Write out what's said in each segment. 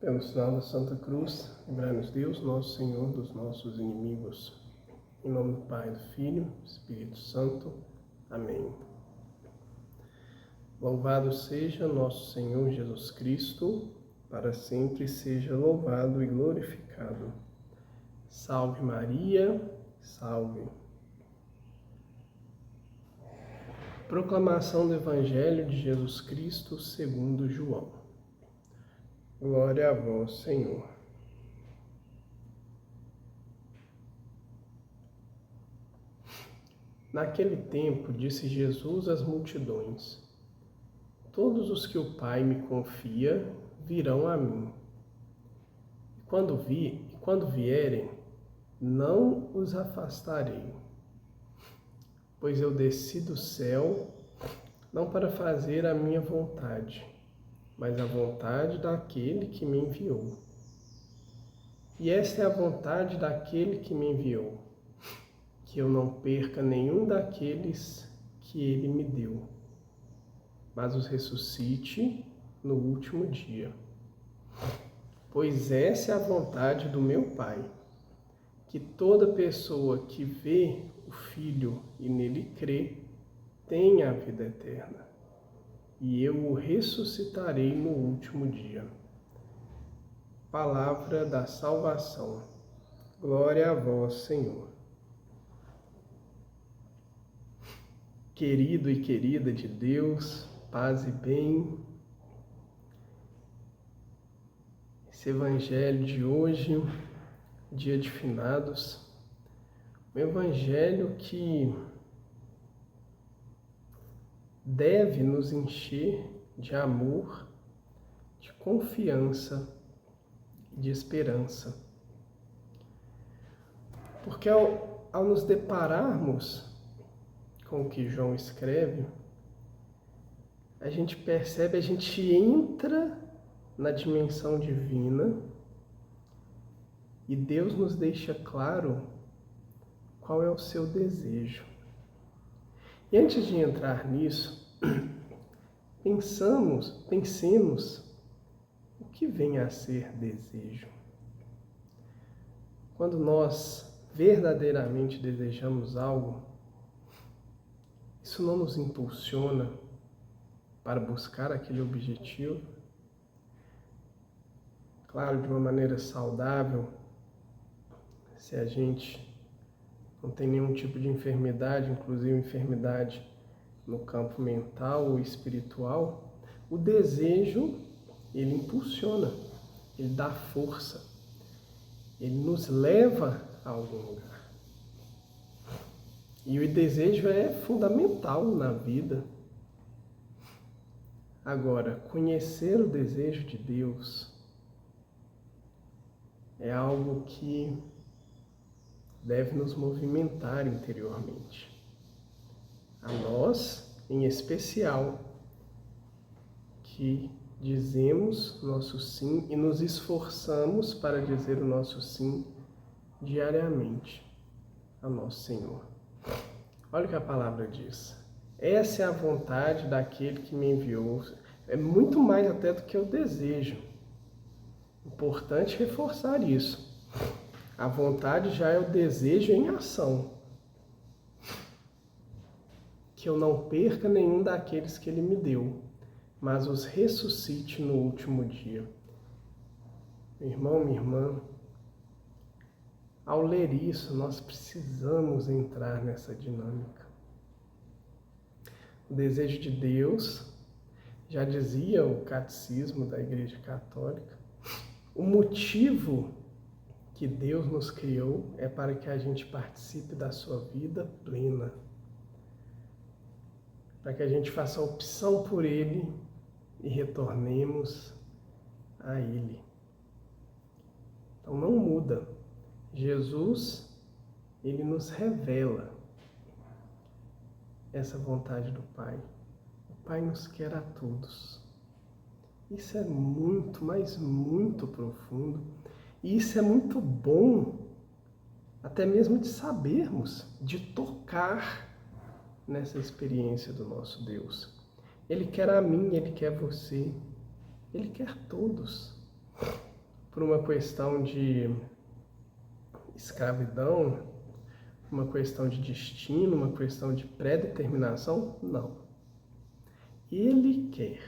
Pelo sinal da Santa Cruz, livrai-nos Deus, nosso Senhor, dos nossos inimigos. Em nome do Pai, do Filho, do Espírito Santo. Amém. Louvado seja nosso Senhor Jesus Cristo, para sempre seja louvado e glorificado. Salve Maria, salve. Proclamação do Evangelho de Jesus Cristo segundo João. Glória a vós, Senhor. Naquele tempo, disse Jesus às multidões: todos os que o Pai me confia virão a mim. E quando vierem, não os afastarei. Pois eu desci do céu, não para fazer a minha vontade, mas a vontade daquele que me enviou. E esta é a vontade daquele que me enviou, que eu não perca nenhum daqueles que ele me deu, mas os ressuscite no último dia. Pois essa é a vontade do meu Pai, que toda pessoa que vê o Filho e nele crê, tenha a vida eterna. E eu o ressuscitarei no último dia. Palavra da salvação. Glória a vós, Senhor. Querido e querida de Deus, paz e bem. Esse Evangelho de hoje, dia de finados, um Evangelho que deve nos encher de amor, de confiança e de esperança. Porque ao nos depararmos com o que João escreve, a gente percebe, a gente entra na dimensão divina e Deus nos deixa claro qual é o seu desejo. E antes de entrar nisso, pensemos o que vem a ser desejo. Quando nós verdadeiramente desejamos algo, isso não nos impulsiona para buscar aquele objetivo? Claro, de uma maneira saudável, se a gente não tem nenhum tipo de enfermidade, inclusive enfermidade no campo mental ou espiritual, o desejo, ele impulsiona, ele dá força, ele nos leva a algum lugar. E o desejo é fundamental na vida. Agora, conhecer o desejo de Deus é algo que deve nos movimentar interiormente. A nós, em especial, que dizemos nosso sim e nos esforçamos para dizer o nosso sim diariamente ao nosso Senhor. Olha o que a palavra diz. Essa é a vontade daquele que me enviou. É muito mais até do que o desejo. Importante reforçar isso. A vontade já é o desejo em ação. Que eu não perca nenhum daqueles que ele me deu, mas os ressuscite no último dia. Meu irmão, minha irmã, ao ler isso, nós precisamos entrar nessa dinâmica. O desejo de Deus, já dizia o catecismo da Igreja Católica, o motivo que Deus nos criou é para que a gente participe da sua vida plena, para que a gente faça a opção por Ele e retornemos a Ele. Então não muda. Jesus, Ele nos revela essa vontade do Pai. O Pai nos quer a todos. Isso é muito, mas muito profundo. E isso é muito bom, até mesmo de sabermos, de tocar nessa experiência do nosso Deus. Ele quer a mim, Ele quer você, Ele quer todos. por uma questão de escravidão, uma questão de destino, uma questão de pré-determinação? Não. Ele quer.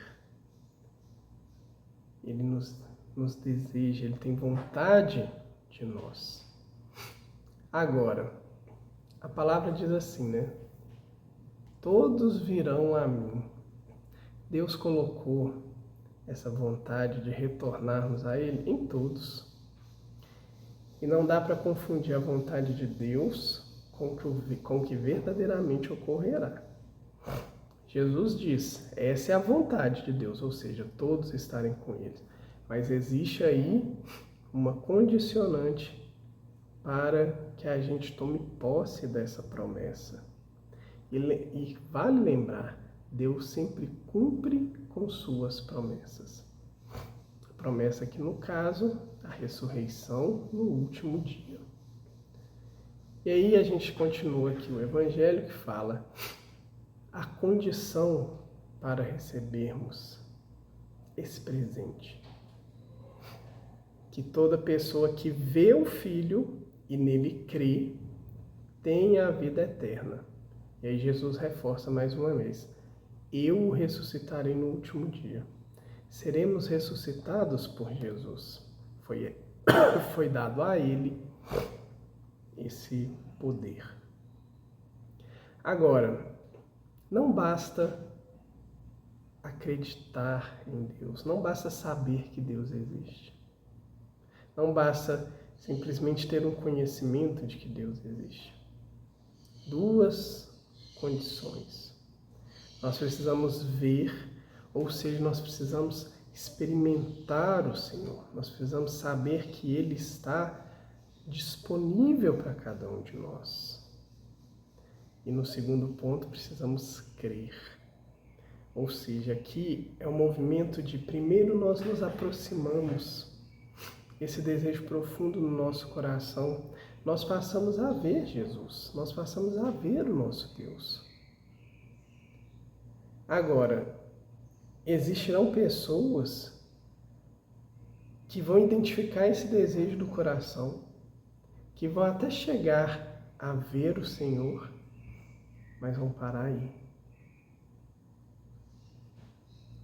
Ele nos deseja, ele tem vontade de nós. Agora, a palavra diz assim, né? Todos virão a mim. Deus colocou essa vontade de retornarmos a Ele em todos. E não dá para confundir a vontade de Deus com o que verdadeiramente ocorrerá. Jesus diz, essa é a vontade de Deus, ou seja, todos estarem com Ele. Mas existe aí uma condicionante para que a gente tome posse dessa promessa. E vale lembrar, Deus sempre cumpre com suas promessas. A promessa aqui no caso, a ressurreição no último dia. E aí a gente continua aqui o Evangelho que fala a condição para recebermos esse presente. Que toda pessoa que vê o Filho e nele crê, tenha a vida eterna. E aí Jesus reforça mais uma vez, eu o ressuscitarei no último dia. Seremos ressuscitados por Jesus. Foi dado a Ele esse poder. Agora, não basta acreditar em Deus, não basta saber que Deus existe. Não basta simplesmente ter um conhecimento de que Deus existe. Duas condições. Nós precisamos ver, ou seja, nós precisamos experimentar o Senhor. Nós precisamos saber que Ele está disponível para cada um de nós. E no segundo ponto, precisamos crer. Ou seja, aqui é um movimento de primeiro nós nos aproximamos. Esse desejo profundo no nosso coração, nós passamos a ver Jesus, nós passamos a ver o nosso Deus. Agora, existirão pessoas que vão identificar esse desejo do coração, que vão até chegar a ver o Senhor, mas vão parar aí.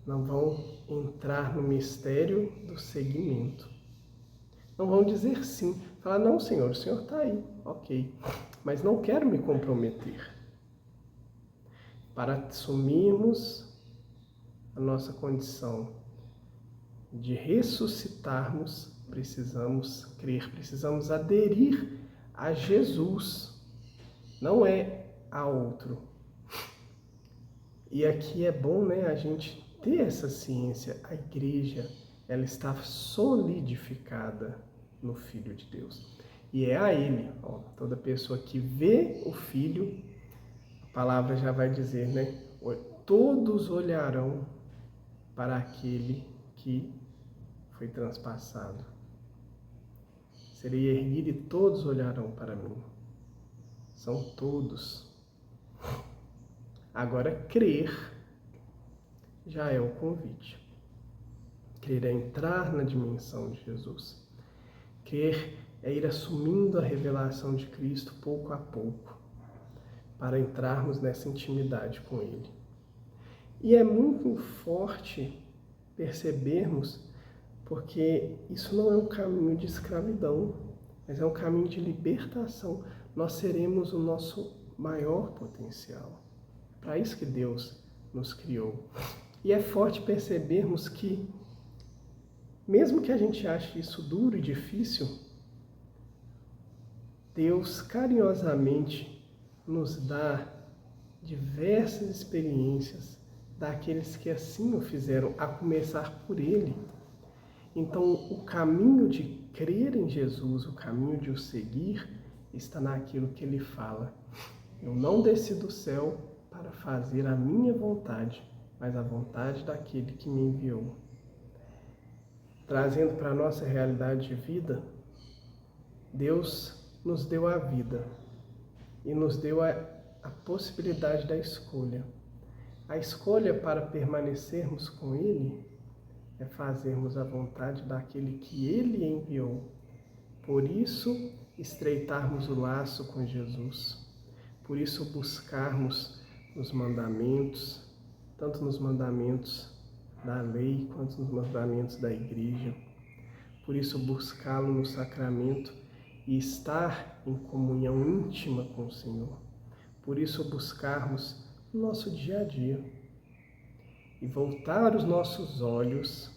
Não vão entrar no mistério do seguimento. Não vão dizer sim. Falar, não, Senhor, o Senhor está aí. Ok. Mas não quero me comprometer. Para assumirmos a nossa condição de ressuscitarmos, precisamos crer, precisamos aderir a Jesus. Não é a outro. E aqui é bom, né, a gente ter essa ciência. A igreja, ela está solidificada no Filho de Deus. E é a Ele, ó, toda pessoa que vê o Filho, a palavra já vai dizer, né? Todos olharão para aquele que foi transpassado. Serei erguido e todos olharão para mim. São todos. Agora, crer já é o convite. Crer é entrar na dimensão de Jesus. Crer é ir assumindo a revelação de Cristo pouco a pouco, para entrarmos nessa intimidade com Ele. E é muito forte percebermos, porque isso não é um caminho de escravidão, mas é um caminho de libertação. Nós seremos o nosso maior potencial. Para isso que Deus nos criou. E é forte percebermos que, mesmo que a gente ache isso duro e difícil, Deus carinhosamente nos dá diversas experiências daqueles que assim o fizeram, a começar por Ele. Então, o caminho de crer em Jesus, o caminho de o seguir, está naquilo que Ele fala. Eu não desci do céu para fazer a minha vontade, mas a vontade daquele que me enviou. Trazendo para a nossa realidade de vida, Deus nos deu a vida e nos deu a possibilidade da escolha. A escolha para permanecermos com Ele é fazermos a vontade daquele que Ele enviou. Por isso, estreitarmos o laço com Jesus. Por isso, buscarmos os mandamentos, tanto nos mandamentos da lei quanto nos mandamentos da igreja. Por isso, buscá-lo no sacramento e estar em comunhão íntima com o Senhor. Por isso, buscarmos o nosso dia a dia e voltar os nossos olhos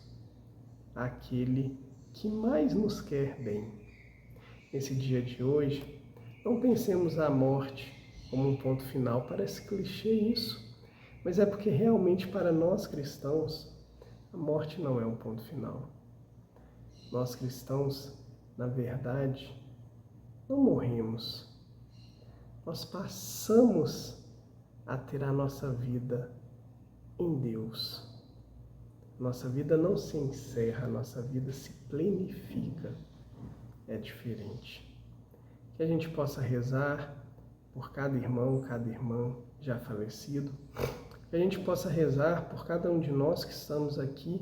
àquele que mais nos quer bem. Nesse dia de hoje, não pensemos a morte como um ponto final. Parece clichê isso, mas é porque realmente para nós cristãos, a morte não é um ponto final. Nós cristãos, na verdade, não morremos. Nós passamos a ter a nossa vida em Deus. Nossa vida não se encerra, nossa vida se plenifica. É diferente. Que a gente possa rezar por cada irmão, cada irmã já falecido. Que a gente possa rezar por cada um de nós que estamos aqui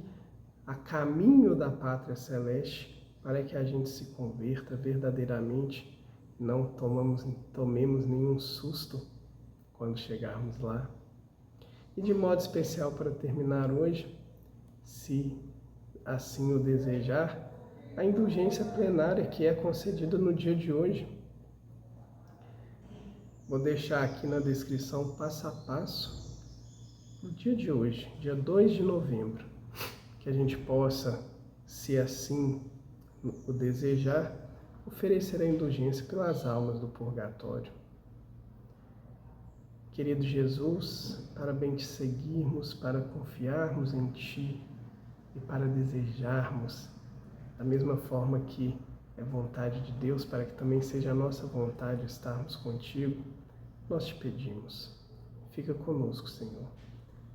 a caminho da pátria celeste, para que a gente se converta verdadeiramente, não tomemos nenhum susto quando chegarmos lá. E de modo especial, para terminar hoje, se assim o desejar, a indulgência plenária que é concedida no dia de hoje. Vou deixar aqui na descrição passo a passo no dia de hoje, dia 2 de novembro, que a gente possa, se assim o desejar, oferecer a indulgência pelas almas do purgatório. Querido Jesus, para bem te seguirmos, para confiarmos em Ti e para desejarmos da mesma forma que é vontade de Deus, para que também seja a nossa vontade estarmos contigo, nós te pedimos. Fica conosco, Senhor,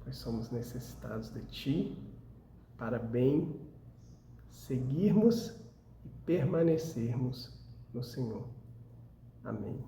pois somos necessitados de Ti, para bem seguirmos e permanecermos no Senhor. Amém.